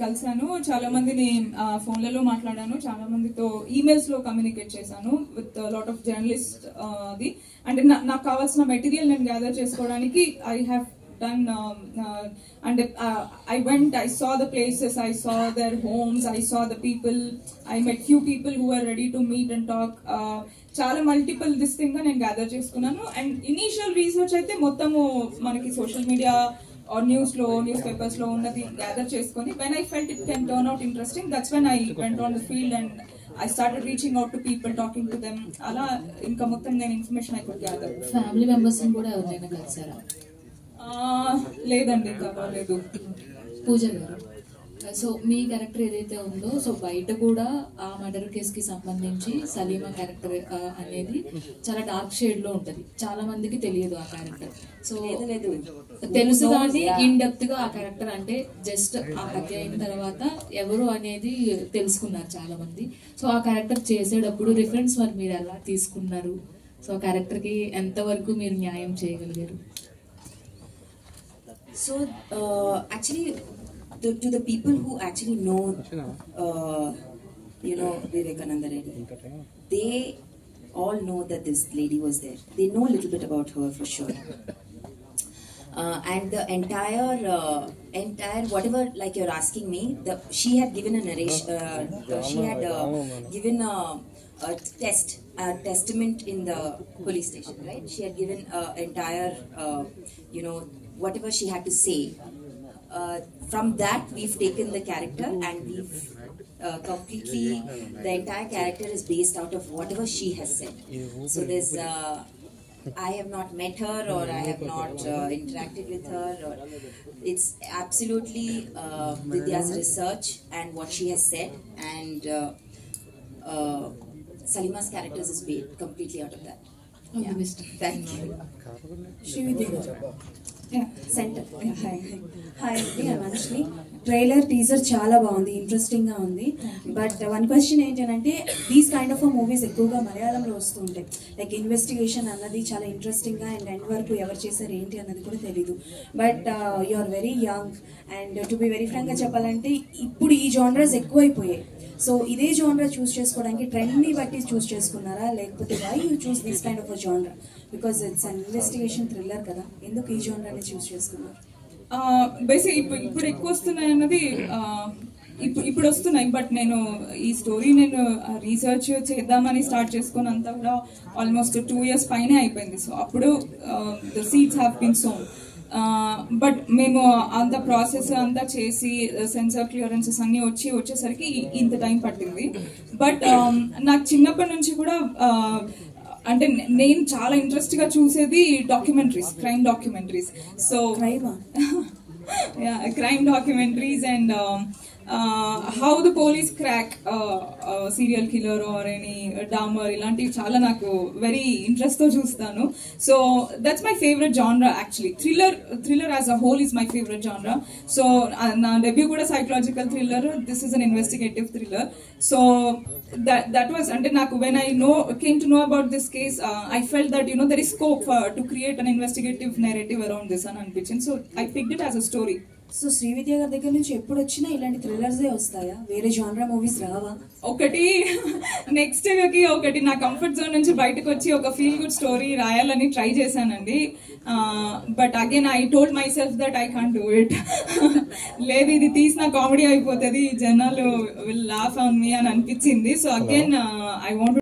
కలిసాను, చాలా మందిని ఫోన్లలో మాట్లాడాను, చాలా మందితో ఈమెయిల్స్ లో కమ్యూనికేట్ చేశాను విత్ లాట్ ఆఫ్ జర్నలిస్ట్. అది అంటే నాకు కావాల్సిన మెటీరియల్ నేను గ్యాదర్ చేసుకోవడానికి I have done and I went, I saw the places, I saw their homes, I saw the people, I met few people who were ready to meet and talk. చాలా multiple this thing గా నేను gather చేసుకున్నాను. And initial research అయితే మొత్తము మనకి social media or news papers లో ఉన్నది gather చేసుకొని when I felt it can turn out interesting, that's when I went on the field and I started reaching out to people, talking to them. అలా ఇంకా మొత్తం నేను information I could gather. Family members కూడా ఎవరైనా కలిసారా? లేదండి, ఇంకా లేదు. పూజ గారు, సో మీ క్యారెక్టర్ ఏదైతే ఉందో, సో బయట కూడా ఆ మర్డర్ కేసు కి సంబంధించి సలీమా క్యారెక్టర్ అనేది చాలా డార్క్ షేడ్ లో ఉంటది, చాలా మందికి తెలియదు ఆ క్యారెక్టర్. సో తెలుసు కానీ ఇన్ డెప్త్ గా ఆ క్యారెక్టర్ అంటే జస్ట్ ఆ హత్య అయిన తర్వాత ఎవరు అనేది తెలుసుకున్నారు చాలా మంది. సో ఆ క్యారెక్టర్ చేసేటప్పుడు రిఫరెన్స్ మరి మీరు ఎలా తీసుకున్నారు? సో ఆ క్యారెక్టర్ కి ఎంత వరకు మీరు న్యాయం చేయగలిగారు? So actually, to the people who actually know, Vivekananda Reddy, they all know that this lady was there. They know a little bit about her for sure. And the entire whatever, like you're asking me, she had given a narration. She had given a testament in the police station, right? She had given entire, whatever she had to say. From that, we've taken the character and we've completely, the entire character is based out of whatever she has said. So there's, I have not met her or I have not interacted with her. Or it's absolutely Vidya's research and what she has said, and Salima's characters is based completely out of that. Yeah. Thank you. Centre hi అండి, మనష్ని. Trailer teaser చాలా బాగుంది, interesting గా ఉంది. But one question ఏంటంటే, these kind of movies ఎక్కువగా మలయాళంలో వస్తూ ఉంటాయి. లైక్ ఇన్వెస్టిగేషన్ అన్నది చాలా ఇంట్రెస్టింగ్ గా అండ్ ఎండ్ వరకు ఎవరు చేశారు ఏంటి అన్నది కూడా తెలీదు. But you are very young and to be very frank గా చెప్పాలంటే ఇప్పుడు ఈ జానర్స్ ఎక్కువైపోయాయి. సో ఇదే జానర్ చూస్ చేసుకోవడానికి ట్రెండ్ ని బట్టి చూస్ చేసుకున్నారా, లేకపోతే why you choose this kind of genre? Because it's an investigation thriller కదా, ఎందుకు ఈ జానర్ ని చూస్ చేసుకున్నారు? బేసిక్ ఇప్పుడు ఎక్కువ వస్తున్నాయి అన్నది ఇప్పుడు వస్తున్నాయి. బట్ నేను ఈ స్టోరీ నేను రీసెర్చ్ చేద్దామని స్టార్ట్ చేసుకున్నంతా కూడా ఆల్మోస్ట్ 2 years పైనే అయిపోయింది. సో అప్పుడు the seeds have been sown. But మేము అంత ప్రాసెస్ అంతా చేసి సెన్సార్ క్లియరెన్సెస్ అన్ని వచ్చేసరికి ఇంత టైం పట్టింది. బట్ నాకు చిన్నప్పటి నుంచి కూడా అంటే నేను చాలా ఇంట్రెస్ట్ గా చూసేది documentaries, crime documentaries. So crime documentaries and how the police crack serial killer or any Dahmer, ఇలాంటివి చాలా నాకు వెరీ ఇంట్రెస్ట్ తో చూస్తాను. So that's my favourite genre actually. Thriller as a whole is my favourite genre. So నా debut కూడా psychological thriller, this is an investigative thriller. So that was, అంటే నాకు when I came to know about this case, I felt that there is scope to create an investigative narrative around this అని అనిపించింది. So I picked it as a story. So Srividya గారి దగ్గర నుంచి ఎప్పుడు వచ్చినా ఇలాంటి థ్రిల్లర్స్ వస్తాయా? వేరే జానరా మూవీస్ రావా? ఒకటి నెక్స్ట్ కి ఒకటి నా కంఫర్ట్ జోన్ నుంచి బయటకు వచ్చి ఒక ఫీల్ గుడ్ స్టోరీ రాయాలని ట్రై చేశానండి. But again I told my self that I can't do it. లేదు, ఇది తీసిన కామెడీ అయిపోతుంది, జనాలు విల్ లాఫ్ ఆన్ మీ అని అనిపించింది. So again I want